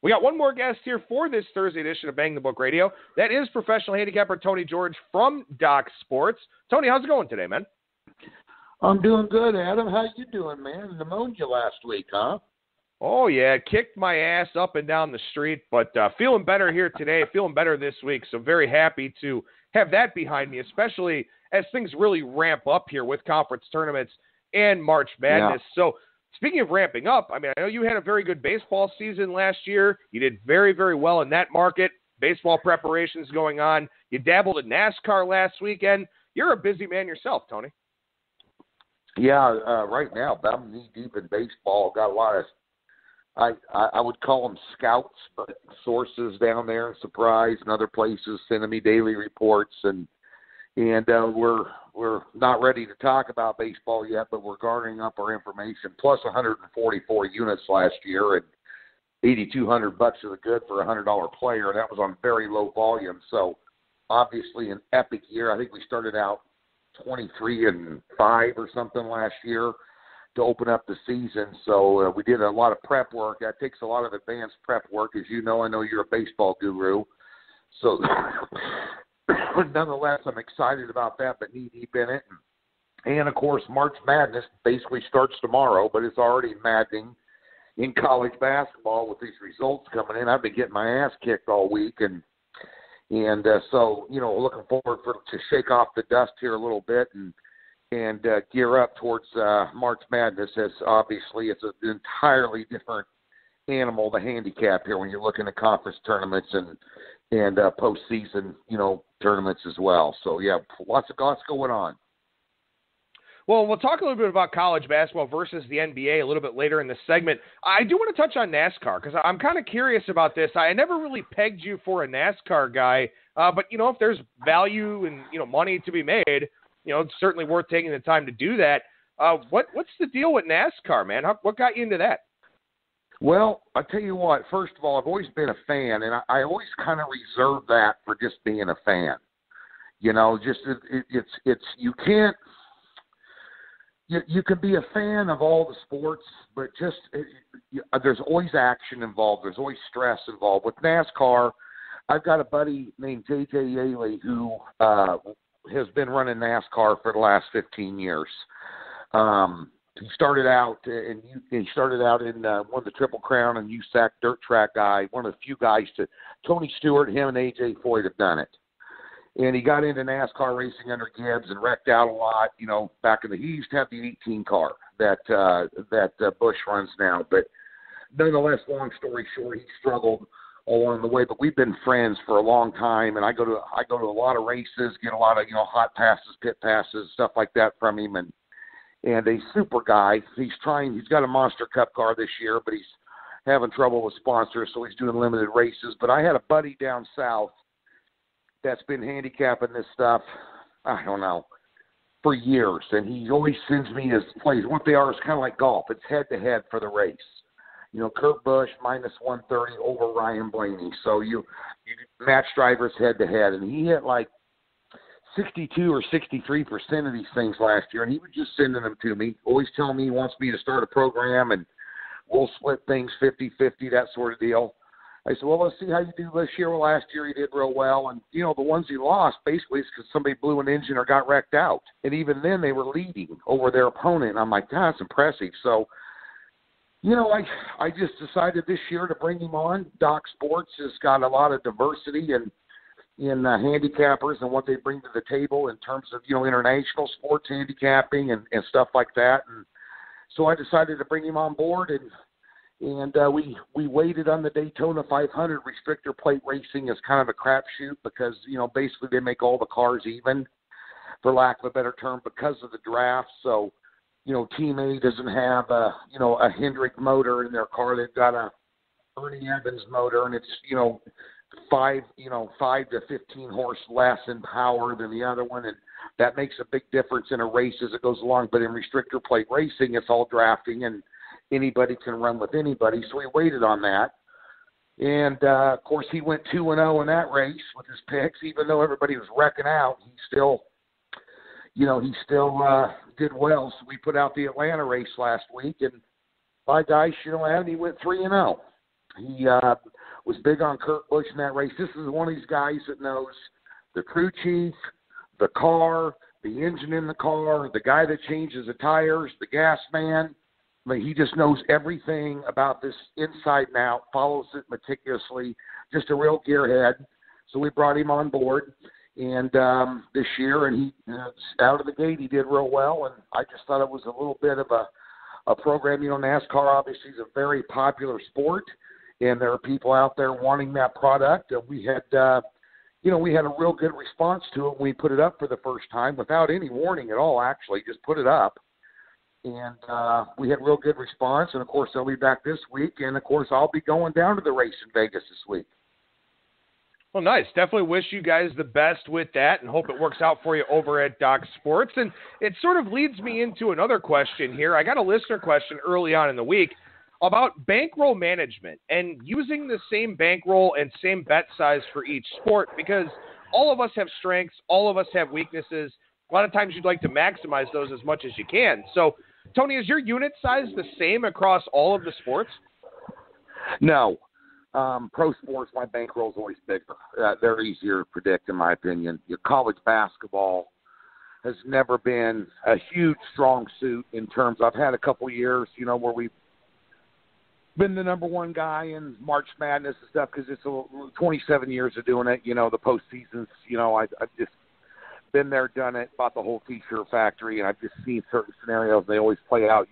We got one more guest here for this Thursday edition of Bang the Book Radio. That is professional handicapper Tony George from Doc Sports. Tony, how's it going today, man? I'm doing good, Adam. How you doing, man? Pneumonia last week, huh? Oh, yeah. Kicked my ass up and down the street, but feeling better here today, feeling better this week. So very happy to have that behind me, especially as things really ramp up here with conference tournaments and March Madness. Yeah. So speaking of ramping up, I mean, I know you had a very good baseball season last year. You did very, very well in that market. Baseball preparations going on. You dabbled in NASCAR last weekend. You're a busy man yourself, Tony. Yeah, right now I'm knee-deep in baseball. Got a lot of, I would call them scouts, but sources down there in Surprise and other places sending me daily reports, and we're not ready to talk about baseball yet, but we're garnering up our information. Plus 144 units last year and $8,200 of the good for a $100 player. That was on very low volume, so obviously an epic year. I think we started out 23-5 or something last year to open up the season. So we did a lot of prep work. That takes a lot of advanced prep work. As you know, I know you're a baseball guru. So nonetheless, I'm excited about that, but knee-deep in it. And, of course, March Madness basically starts tomorrow, but it's already maddening in college basketball with these results coming in. I've been getting my ass kicked all week, and so, you know, looking forward to shake off the dust here a little bit and gear up towards March Madness, as obviously it's an entirely different animal, the handicap here, when you're looking at conference tournaments and postseason, you know, tournaments as well. So, yeah, lots going on. Well, we'll talk a little bit about college basketball versus the NBA a little bit later in the segment. I do want to touch on NASCAR because I'm kind of curious about this. I never really pegged you for a NASCAR guy, but, you know, if there's value and, you know, money to be made, you know, it's certainly worth taking the time to do that. What's the deal with NASCAR, man? What got you into that? Well, I'll tell you what. First of all, I've always been a fan, and I always kind of reserve that for just being a fan. You know, just it's you can't. You can be a fan of all the sports, but just there's always action involved. There's always stress involved. With NASCAR, I've got a buddy named J.J. Yaley who has been running NASCAR for the last 15 years. He started out in won the Triple Crown and USAC dirt track guy, one of the few guys to Tony Stewart, him and A.J. Foyt have done it. And he got into NASCAR racing under Gibbs and wrecked out a lot. You know, he used to have the 18 car that Busch runs now. But nonetheless, long story short, he struggled along the way. But we've been friends for a long time, and I go to a lot of races, get a lot of, you know, hot passes, pit passes, stuff like that from him. And a super guy. He's got a Monster Cup car this year, but he's having trouble with sponsors, so he's doing limited races. But I had a buddy down south that's been handicapping this stuff, I don't know, for years. And he always sends me his plays. What they are is kind of like golf. It's head-to-head for the race. You know, Kurt Busch, minus 130 over Ryan Blaney. So you match drivers head-to-head. And he hit like 62 or 63% of these things last year. And he was just sending them to me, always telling me he wants me to start a program and we'll split things 50-50, that sort of deal. I said, well, let's see how you do this year. Well, last year he did real well. And, you know, the ones he lost basically is because somebody blew an engine or got wrecked out. And even then they were leading over their opponent. And I'm like, that's impressive. So, you know, I just decided this year to bring him on. Doc Sports has got a lot of diversity in handicappers and what they bring to the table in terms of, you know, international sports handicapping and stuff like that. And so I decided to bring him on board, and we waited on the Daytona 500. Restrictor plate racing is kind of a crapshoot because, you know, basically they make all the cars even, for lack of a better term, because of the draft. So, you know, Team A doesn't have a Hendrick motor in their car. They've got a Ernie Evans motor, and it's, you know, 5 to 15 horse less in power than the other one, and that makes a big difference in a race as it goes along. But in restrictor plate racing, it's all drafting, and anybody can run with anybody. So we waited on that. And, of course, he went 2-0 in that race with his picks. Even though everybody was wrecking out, he still did well. So we put out the Atlanta race last week, and by gosh, you know, he went 3-0. He was big on Kurt Busch in that race. This is one of these guys that knows the crew chief, the car, the engine in the car, the guy that changes the tires, the gas man. I mean, he just knows everything about this inside and out, follows it meticulously, just a real gearhead. So we brought him on board and this year, and he out of the gate, he did real well. And I just thought it was a little bit of a program. You know, NASCAR obviously is a very popular sport, and there are people out there wanting that product. And we had, we had a real good response to it when we put it up for the first time without any warning at all, actually, just put it up. And we had real good response. And, of course, they'll be back this week. And, of course, I'll be going down to the race in Vegas this week. Well, nice. Definitely wish you guys the best with that and hope it works out for you over at Doc Sports. And it sort of leads me into another question here. I got a listener question early on in the week about bankroll management and using the same bankroll and same bet size for each sport, because all of us have strengths, all of us have weaknesses. A lot of times you'd like to maximize those as much as you can. So, Tony, is your unit size the same across all of the sports? No. Pro sports, my bankroll is always bigger. They're easier to predict, in my opinion. Your college basketball has never been a huge strong suit in terms. I've had a couple years, where we've been the number one guy in March Madness and stuff, because it's 27 years of doing it. The postseasons. I've just been there, done it, bought the whole T-shirt factory, and I've just seen certain scenarios. They always play out.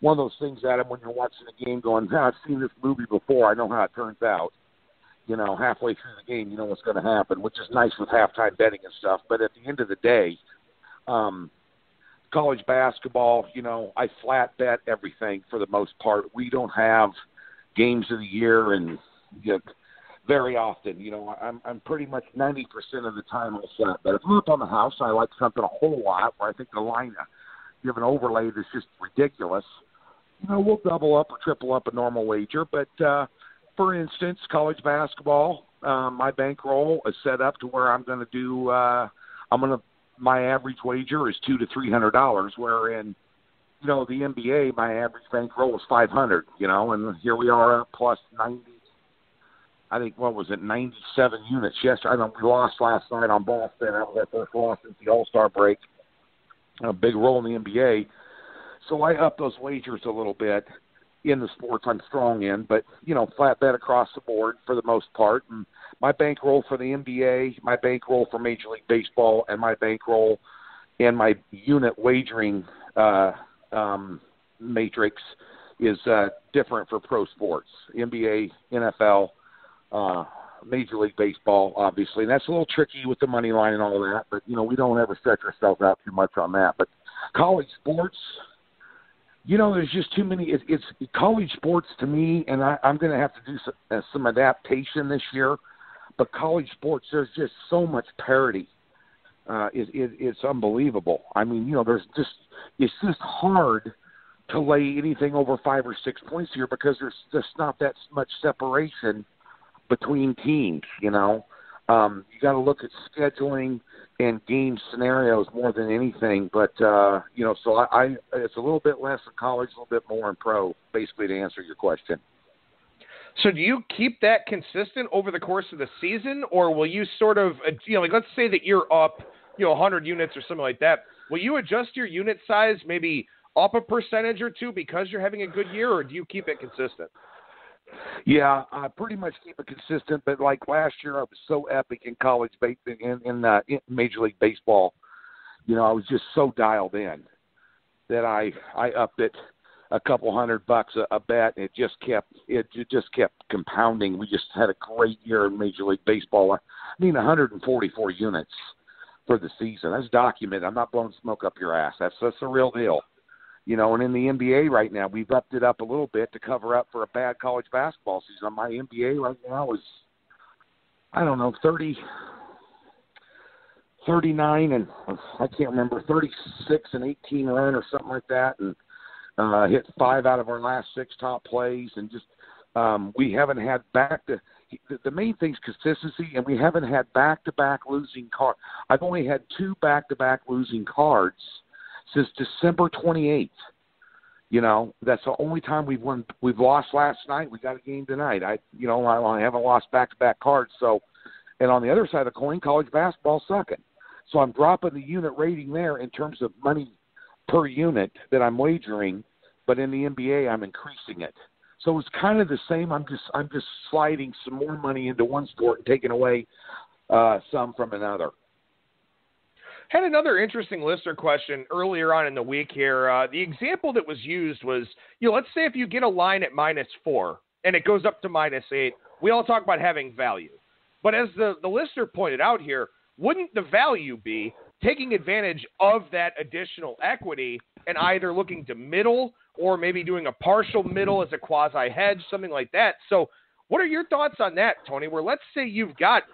One of those things, Adam, when you're watching a game going, I've seen this movie before. I know how it turns out. Halfway through the game, you know what's going to happen, which is nice with halftime betting and stuff. But at the end of the day, college basketball, I flat bet everything for the most part. We don't have games of the year and very often. I'm pretty much 90% of the time I'll flat bet. If I'm up on the house, I like something a whole lot where I think the line, you have an overlay that's just ridiculous. We'll double up or triple up a normal wager. But, for instance, college basketball, my bankroll is set up to where I'm going to do my average wager is $200 to $300, wherein, the NBA, my average bankroll is $500, and here we are up plus 90. I think, 97 units yesterday. We lost last night on Boston. That was our first loss since the All-Star break. A big role in the NBA. So I up those wagers a little bit in the sports I'm strong in, but, flat bet across the board for the most part. And my bankroll for the NBA, my bankroll for Major League Baseball, and my bankroll and my unit wagering matrix is different for pro sports, NBA, NFL, Major League Baseball, obviously. And that's a little tricky with the money line and all that, but, we don't ever stretch ourselves out too much on that. But college sports, there's just too many. It's college sports to me, and I'm going to have to do some adaptation this year. But college sports, there's just so much parity. It's unbelievable. I mean, it's just hard to lay anything over 5 or 6 points here because there's just not that much separation between teams. You got to look at scheduling and game scenarios more than anything. But, so it's a little bit less in college, a little bit more in pro, basically, to answer your question. So do you keep that consistent over the course of the season, or will you sort of, let's say that you're up, 100 units or something like that. Will you adjust your unit size maybe up a percentage or two because you're having a good year, or do you keep it consistent? Yeah, I pretty much keep it consistent, but like last year I was so epic in college in Major League Baseball. I was just so dialed in that I upped it a couple $100 a bet, and it just kept compounding. We just had a great year in Major League Baseball. 144 units for the season. That's documented. I'm not blowing smoke up your ass. That's the real deal. And in the NBA right now, we've upped it up a little bit to cover up for a bad college basketball season. My NBA right now is, 39 and I can't remember, 36 and 18 run or something like that, and hit 5 out of our last 6 top plays, and just we haven't had the main thing's consistency, and we haven't had back-to-back losing cards. I've only had 2 back-to-back losing cards since December 28th. You know, that's the only time we've won. We've lost last night. We got a game tonight. I haven't lost back-to-back cards. So, and on the other side of the coin, college basketball second. So I'm dropping the unit rating there in terms of money per unit that I'm wagering, but in the NBA I'm increasing it. So it's kind of the same. I'm just sliding some more money into one sport and taking away some from another. Had another interesting listener question earlier on in the week here. The example that was used was, let's say if you get a line at -4 and it goes up to -8, we all talk about having value. But as the listener pointed out here, wouldn't the value be taking advantage of that additional equity and either looking to middle or maybe doing a partial middle as a quasi-hedge, something like that? So what are your thoughts on that, Tony, where let's say you've got,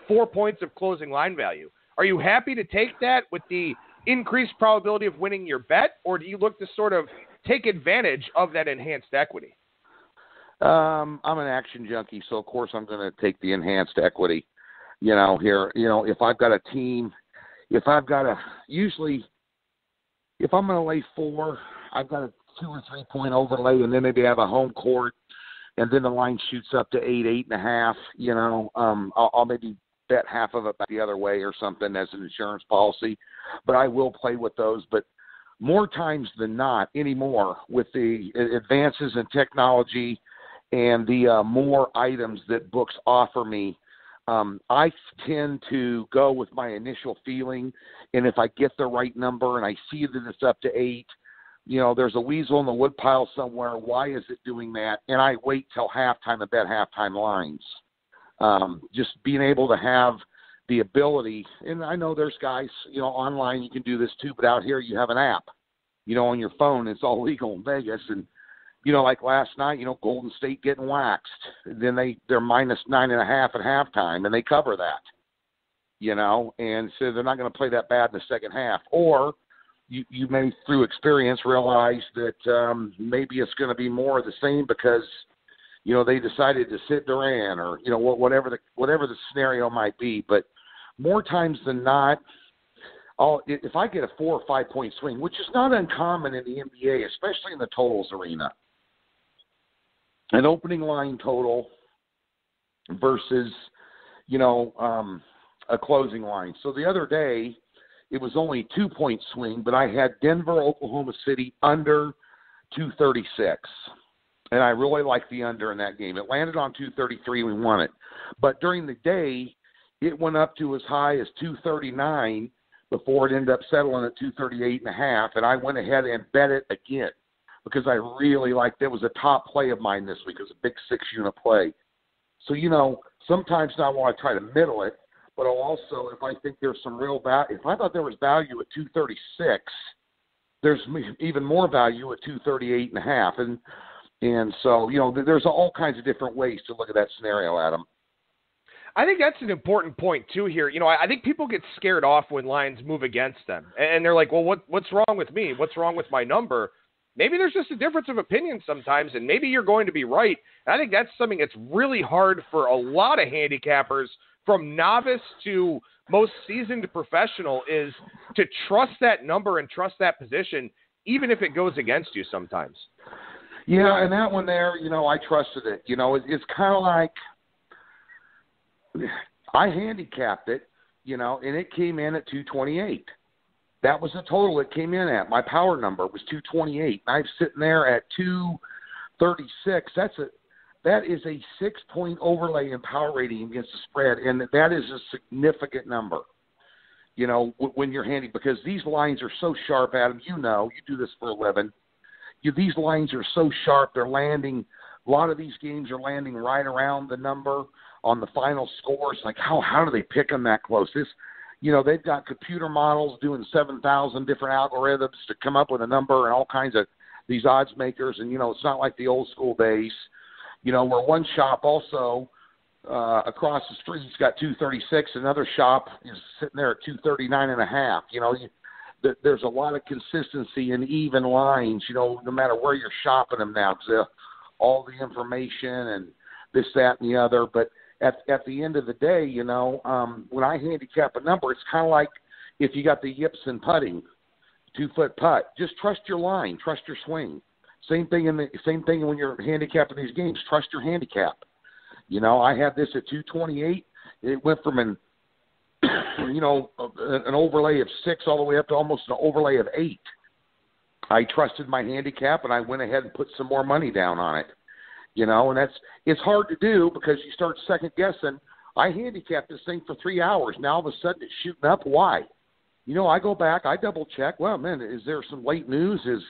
4 points of closing line value. Are you happy to take that with the increased probability of winning your bet, or do you look to sort of take advantage of that enhanced equity? I'm an action junkie, so of course I'm going to take the enhanced equity. If I've got a team, if I'm going to lay 4, I've got a 2 or 3 point overlay, and then maybe have a home court, and then the line shoots up to 8, 8.5. I'll maybe bet half of it back the other way or something as an insurance policy, but I will play with those. But more times than not anymore, with the advances in technology and the more items that books offer me, I tend to go with my initial feeling, and if I get the right number and I see that it's up to 8, there's a weasel in the woodpile somewhere. Why is it doing that? And I wait till halftime and bet halftime lines. Just being able to have the ability, and I know there's guys, online you can do this too, but out here you have an app, on your phone. It's all legal in Vegas. And, like last night, Golden State getting waxed. Then they're -9.5 at halftime, and they cover that, and so they're not going to play that bad in the second half. Or you may, through experience, realize that maybe it's going to be more of the same because they decided to sit Durant or, whatever the scenario might be. But more times than not, if I get a 4 or 5 point swing, which is not uncommon in the NBA, especially in the totals arena, an opening line total versus, a closing line. So the other day, it was only a 2 point swing, but I had Denver, Oklahoma City under 236. And I really liked the under in that game. It landed on 233. We won it. But during the day, it went up to as high as 239 before it ended up settling at 238.5. And I went ahead and bet it again because I really liked it. It was a top play of mine this week. It was a big 6-unit play. So, sometimes now I want to try to middle it, but I'll also, if I think there's some real value, if I thought there was value at 236, there's even more value at 238.5. And so, there's all kinds of different ways to look at that scenario, Adam. I think that's an important point, too, here. I think people get scared off when lines move against them. And they're like, well, what's wrong with me? What's wrong with my number? Maybe there's just a difference of opinion sometimes, and maybe you're going to be right. And I think that's something that's really hard for a lot of handicappers, from novice to most seasoned professional, is to trust that number and trust that position, even if it goes against you sometimes. Yeah, and that one there, I trusted it. It's kind of like I handicapped it, and it came in at 228. That was the total it came in at. My power number was 228. I'm sitting there at 236. That is a 6-point overlay in power rating against the spread, and that is a significant number. When you're handy, because these lines are so sharp, Adam. You do this for a living. These lines are so sharp, they're landing. A lot of these games are landing right around the number on the final scores. Like, how do they pick them that close? They've got computer models doing 7,000 different algorithms to come up with a number and all kinds of these odds makers. And, it's not like the old school days, where one shop also across the street's got 236. Another shop is sitting there at 239.5. There's a lot of consistency in even lines, no matter where you're shopping them now, because all the information and this, that, and the other. But at the end of the day, when I handicap a number, it's kind of like if you got the yips in putting, 2-foot putt, just trust your line, trust your swing. Same thing when you're handicapping these games. Trust your handicap. You know, I had this at 228. It went from an overlay of 6 all the way up to almost an overlay of 8. I trusted my handicap, and I went ahead and put some more money down on it. You know, and it's hard to do because you start second guessing. I handicapped this thing for 3 hours. Now all of a sudden it's shooting up. Why? You know, I go back, I double check. Well, man, is there some late news? Is,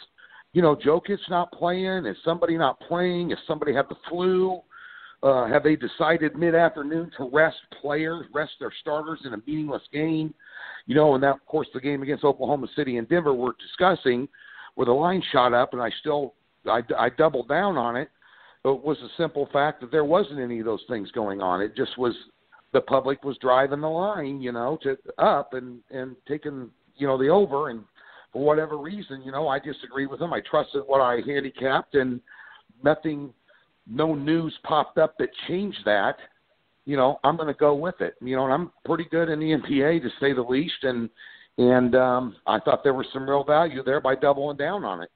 you know, Jokic not playing? Is somebody not playing? Is somebody have the flu? Have they decided mid-afternoon to rest players, rest their starters in a meaningless game? You know, and that, of course, the game against Oklahoma City and Denver we're discussing, where the line shot up, and I doubled down on it. It was a simple fact that there wasn't any of those things going on. It just was the public was driving the line, you know, to up and taking, you know, the over. And for whatever reason, you know, I disagreed with them. I trusted what I handicapped, and no news popped up that changed that. You know, I'm going to go with it. You know, and I'm pretty good in the NBA, to say the least. And I thought there was some real value there by doubling down on it.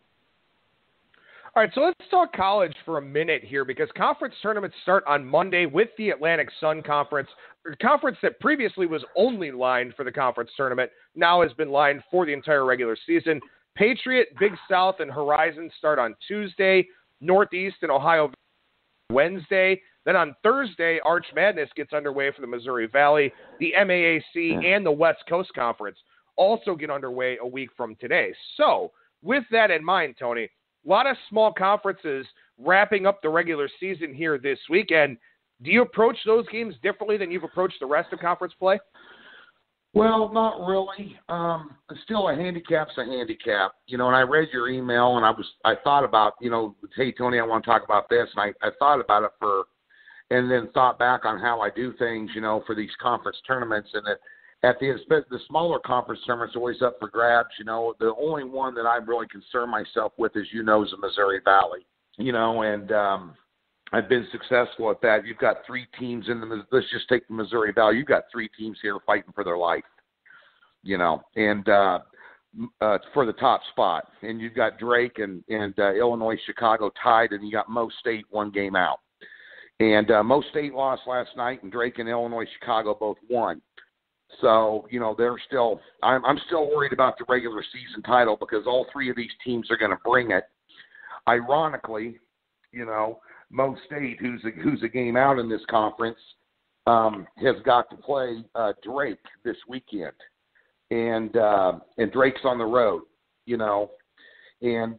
All right, so let's talk college for a minute here, because conference tournaments start on Monday with the Atlantic Sun Conference, a conference that previously was only lined for the conference tournament, now has been lined for the entire regular season. Patriot, Big South, and Horizon start on Tuesday, Northeast and Ohio Wednesday. Then on Thursday, Arch Madness gets underway for the Missouri Valley. The MAAC and the West Coast Conference also get underway a week from today. So with that in mind, Tony, a lot of small conferences wrapping up the regular season here this weekend. Do you approach those games differently than you've approached the rest of conference play? Well, not really. Still, a handicap's a handicap. You know, and I read your email, and I thought about, you know, hey, Tony, I want to talk about this. And I thought about it and then thought back on how I do things, you know, for these conference tournaments. And at the smaller conference tournaments are always up for grabs. You know, the only one that I really concern myself with, as you know, is the Missouri Valley. You know, and I've been successful at that. You've got 3 teams let's just take the Missouri Valley. You've got 3 teams here fighting for their life, you know, and for the top spot. And you've got Drake and Illinois, Chicago tied, and you got Mo State 1 game out. And Mo State lost last night, and Drake and Illinois, Chicago both won. So, you know, I'm still worried about the regular season title, because all 3 of these teams are going to bring it. Ironically, you know, Mo State, who's a game out in this conference, has got to play Drake this weekend, and Drake's on the road, you know, and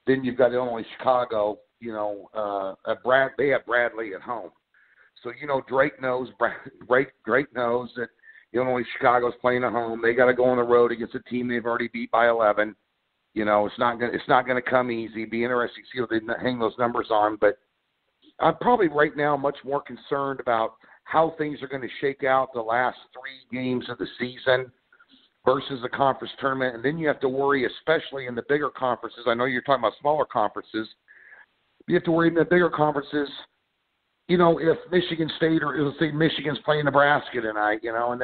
then you've got Illinois, Chicago, you know, they have Bradley at home, so you know Drake knows that Illinois, Chicago's playing at home. They got to go on the road against a team they've already beat by 11. You know, it's not going to come easy. It'd be interesting to see what they hang those numbers on, but I'm probably right now much more concerned about how things are going to shake out the last 3 games of the season versus the conference tournament. And then you have to worry, especially in the bigger conferences. I know you're talking about smaller conferences. You have to worry in the bigger conferences, you know, if Michigan State, or let's say Michigan's playing Nebraska tonight, you know, and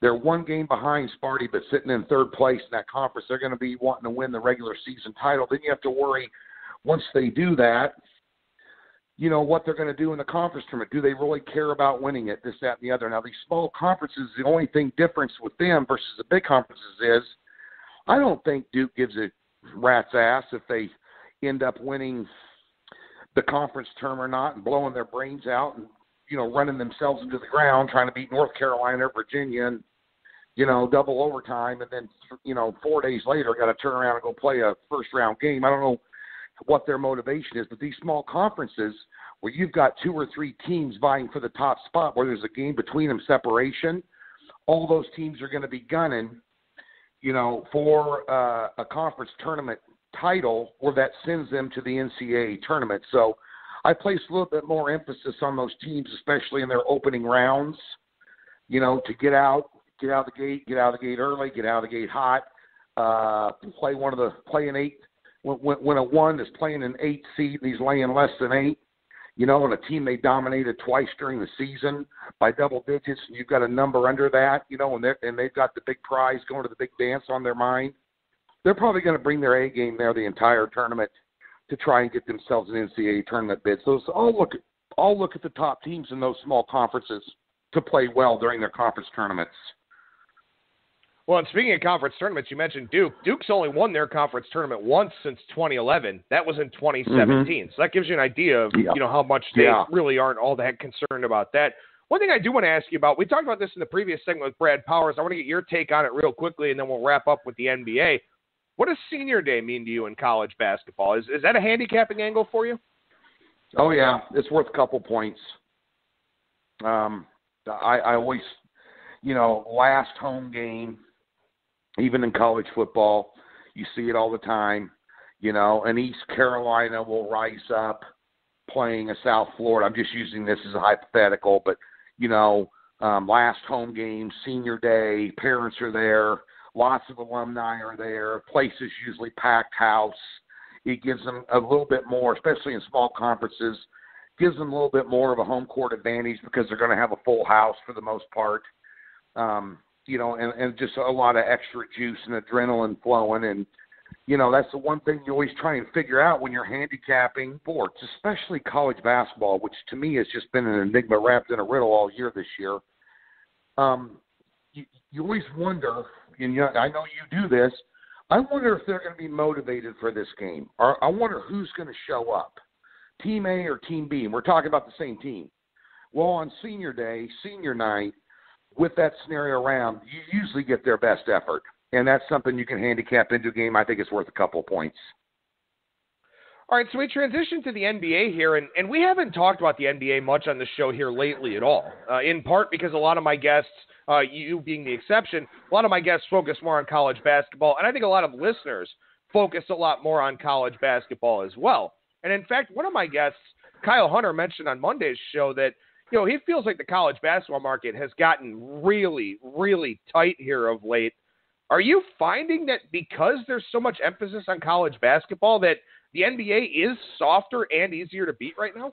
they're 1 game behind Sparty, but sitting in 3rd place in that conference, they're going to be wanting to win the regular season title. Then you have to worry, once they do that, you know, what they're going to do in the conference tournament. Do they really care about winning it, this, that, and the other? Now, these small conferences, the only difference with them versus the big conferences is I don't think Duke gives a rat's ass if they end up winning the conference term or not, and blowing their brains out and, you know, running themselves into the ground trying to beat North Carolina or Virginia and, you know, double overtime, and then, you know, 4 days later got to turn around and go play a first-round game. I don't know what their motivation is, but these small conferences where you've got 2 or 3 teams vying for the top spot, where there's a game between them, separation, all those teams are going to be gunning, you know, for a conference tournament title, or that sends them to the NCAA tournament. So I place a little bit more emphasis on those teams, especially in their opening rounds, you know, to get out of the gate early, get out of the gate hot, play an 8. When a 1 is playing an 8 seed and he's laying less than 8, you know, and a team they dominated twice during the season by double digits, and you've got a number under that, you know, and they've got the big prize going to the big dance on their mind, they're probably going to bring their A game there the entire tournament to try and get themselves an NCAA tournament bid. So all look at the top teams in those small conferences to play well during their conference tournaments. Well, and speaking of conference tournaments, you mentioned Duke. Duke's only won their conference tournament once since 2011. That was in 2017. So that gives you an idea of how much they really aren't all that concerned about that. One thing I do want to ask you about, we talked about this in the previous segment with Brad Powers. I want to get your take on it real quickly, and then we'll wrap up with the NBA. What does senior day mean to you in college basketball? Is that a handicapping angle for you? Oh, yeah. It's worth a couple points. I always, last home game, even in college football, you see it all the time. And East Carolina will rise up playing a South Florida. I'm just using this as a hypothetical, but, last home game, senior day, parents are there, lots of alumni are there, place is usually packed house. It gives them a little bit more, especially in small conferences, gives them a little bit more of a home court advantage because they're going to have a full house for the most part. And just a lot of extra juice and adrenaline flowing. And, that's the one thing you always try and figure out when you're handicapping sports, especially college basketball, which to me has just been an enigma wrapped in a riddle all year this year. You always wonder, and I know you do this, I wonder if they're going to be motivated for this game. Or I wonder who's going to show up, Team A or Team B. And we're talking about the same team. Well, on senior day, senior night, with that scenario around, you usually get their best effort. And that's something you can handicap into a game. I think it's worth a couple of points. All right, so we transition to the NBA here, and we haven't talked about the NBA much on the show here lately at all, in part because a lot of my guests, you being the exception, a lot of my guests focus more on college basketball, and I think a lot of listeners focus a lot more on college basketball as well. And in fact, one of my guests, Kyle Hunter, mentioned on Monday's show that he feels like the college basketball market has gotten really, really tight here of late. Are you finding that because there's so much emphasis on college basketball that the NBA is softer and easier to beat right now?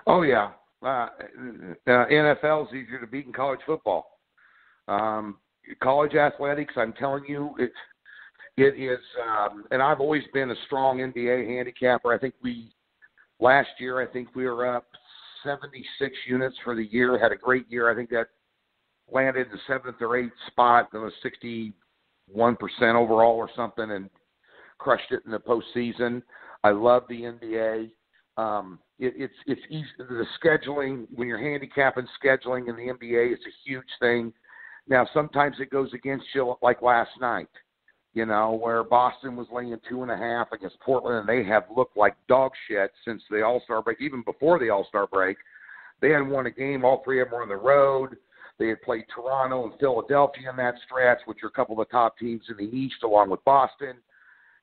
Oh, yeah. NFL is easier to beat than college football. College athletics, I'm telling you, it is, and I've always been a strong NBA handicapper. Last year, I think we were up 76 units for the year, had a great year. I think that landed in the 7th or 8th spot. It was 61% overall or something, and crushed it in the postseason. I love the NBA. It's easy. The scheduling, when you're handicapping scheduling in the NBA, it's a huge thing. Now, sometimes it goes against you, like last night, where Boston was laying 2.5 against Portland, and they have looked like dog shit since the All-Star break. Even before the All-Star break, they hadn't won a game. All three of them were on the road. They had played Toronto and Philadelphia in that stretch, which are a couple of the top teams in the East, along with Boston.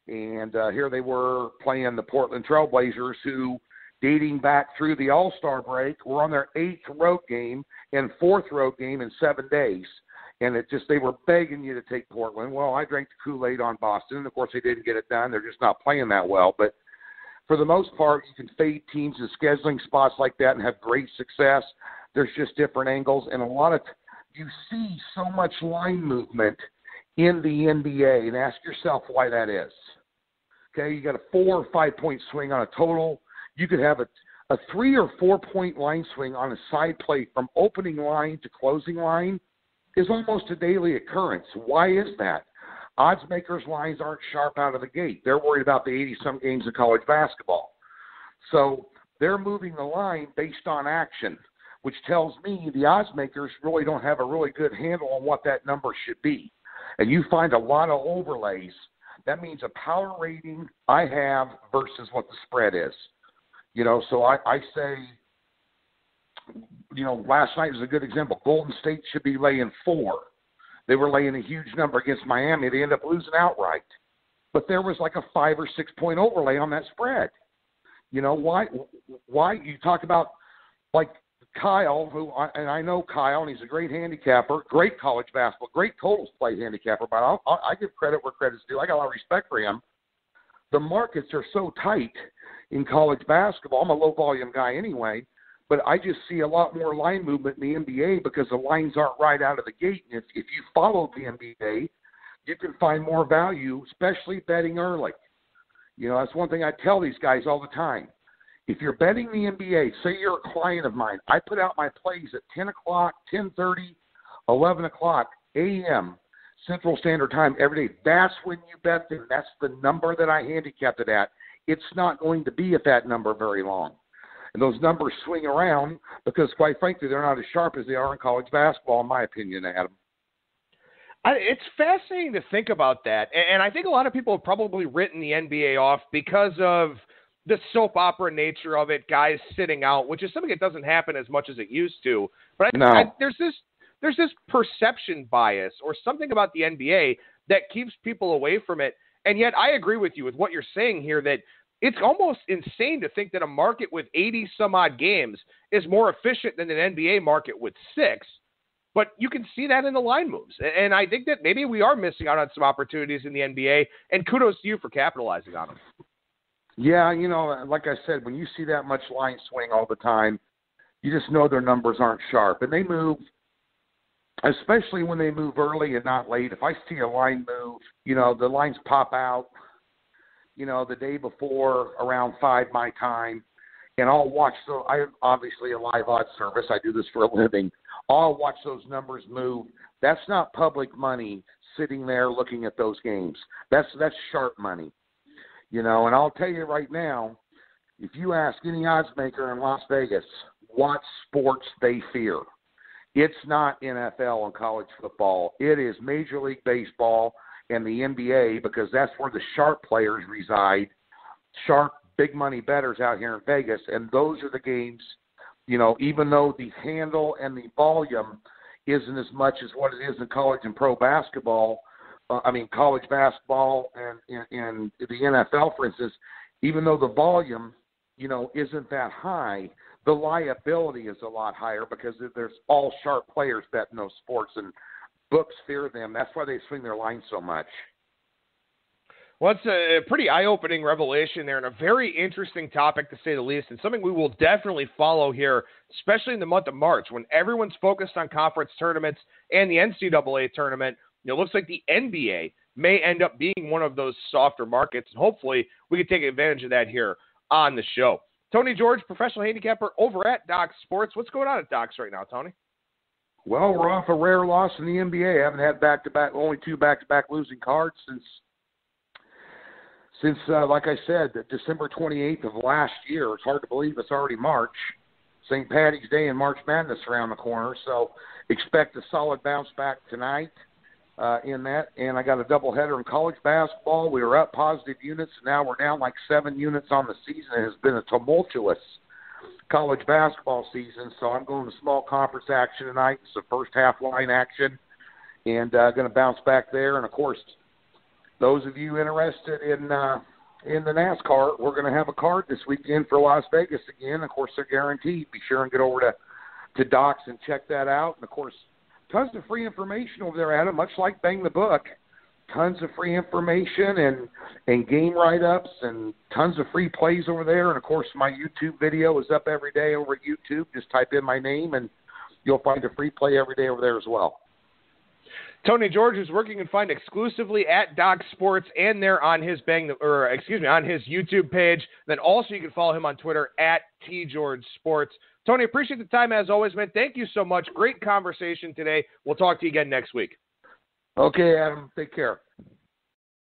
And here they were playing the Portland Trailblazers, who, dating back through the All-Star break, were on their 8th road game and 4th road game in 7 days. And they were begging you to take Portland. Well, I drank the Kool-Aid on Boston, and of course they didn't get it done. They're just not playing that well. But for the most part, you can fade teams in scheduling spots like that and have great success. There's just different angles, and you see so much line movement in the NBA, and ask yourself why that is. Okay, you got a 4 or 5 point swing on a total. You could have a 3 or 4 point line swing on a side play from opening line to closing line is almost a daily occurrence. Why is that? Odds makers' lines aren't sharp out of the gate. They're worried about the 80-some games of college basketball. So they're moving the line based on action, which tells me the odds makers really don't have a really good handle on what that number should be. And you find a lot of overlays. That means a power rating I have versus what the spread is. So I say, last night was a good example. Golden State should be laying 4. They were laying a huge number against Miami. They ended up losing outright. But there was like a 5 or 6 point overlay on that spread. Why you talk about like Kyle, and I know Kyle, and he's a great handicapper, great college basketball, great totals play handicapper, but I give credit where credit's due. I got a lot of respect for him. The markets are so tight in college basketball. I'm a low-volume guy anyway, but I just see a lot more line movement in the NBA because the lines aren't right out of the gate. And if you follow the NBA, you can find more value, especially betting early. That's one thing I tell these guys all the time. If you're betting the NBA, say you're a client of mine, I put out my plays at 10 o'clock, 10:30, 11 o'clock a.m. Central Standard Time every day. That's when you bet them. That's the number that I handicapped it at. It's not going to be at that number very long. And those numbers swing around because, quite frankly, they're not as sharp as they are in college basketball, in my opinion, Adam. It's fascinating to think about that. And I think a lot of people have probably written the NBA off because of the soap opera nature of it, guys sitting out, which is something that doesn't happen as much as it used to. But there's this perception bias or something about the NBA that keeps people away from it. And yet I agree with you with what you're saying here, that it's almost insane to think that a market with 80-some-odd games is more efficient than an NBA market with 6. But you can see that in the line moves. And I think that maybe we are missing out on some opportunities in the NBA, and kudos to you for capitalizing on them. Yeah, like I said, when you see that much line swing all the time, you just know their numbers aren't sharp. And they move, especially when they move early and not late. If I see a line move, the lines pop out, the day before around 5 my time, and I'll watch. So I obviously a live odds service. I do this for a living. I'll watch those numbers move. That's not public money sitting there looking at those games. That's sharp money, And I'll tell you right now, if you ask any odds maker in Las Vegas what sports they fear, it's not NFL and college football. It is Major League Baseball and the NBA, because that's where the sharp players reside, sharp big money bettors out here in Vegas. And those are the games, even though the handle and the volume isn't as much as what it is in college and pro basketball, college basketball and the NFL, for instance, even though the volume, isn't that high, the liability is a lot higher because there's all sharp players betting those sports, and books fear them. That's why they swing their line so much. Well, it's a pretty eye-opening revelation there and a very interesting topic, to say the least, and something we will definitely follow here, especially in the month of March when everyone's focused on conference tournaments and the NCAA tournament. It looks like the NBA may end up being one of those softer markets, and hopefully we can take advantage of that here on the show. Tony George, professional handicapper over at Doc Sports. What's going on at Doc's right now, Tony? Well, we're off a rare loss in the NBA. I haven't had only 2 back-to-back losing cards since like I said, December 28th of last year. It's hard to believe it's already March. St. Patty's Day and March Madness around the corner, so expect a solid bounce back tonight in that. And I got a doubleheader in college basketball. We were up positive units, and now we're down like 7 units on the season. It has been a tumultuous college basketball season, so I'm going to small conference action tonight. It's the first half line action, and going to bounce back there. And, of course, those of you interested in the NASCAR, we're going to have a card this weekend for Las Vegas again. Of course, they're guaranteed. Be sure and get over to Doc's and check that out. And, of course, tons of free information over there, Adam, much like Bang the Book. Tons of free information and game write-ups and tons of free plays over there. And, of course, my YouTube video is up every day over at YouTube. Just type in my name, and you'll find a free play every day over there as well. Tony George is working and find exclusively at Doc Sports and there on his on his YouTube page. Then also you can follow him on Twitter at TGeorgeSports. Tony, appreciate the time as always, man. Thank you so much. Great conversation today. We'll talk to you again next week. Okay, Adam. Take care.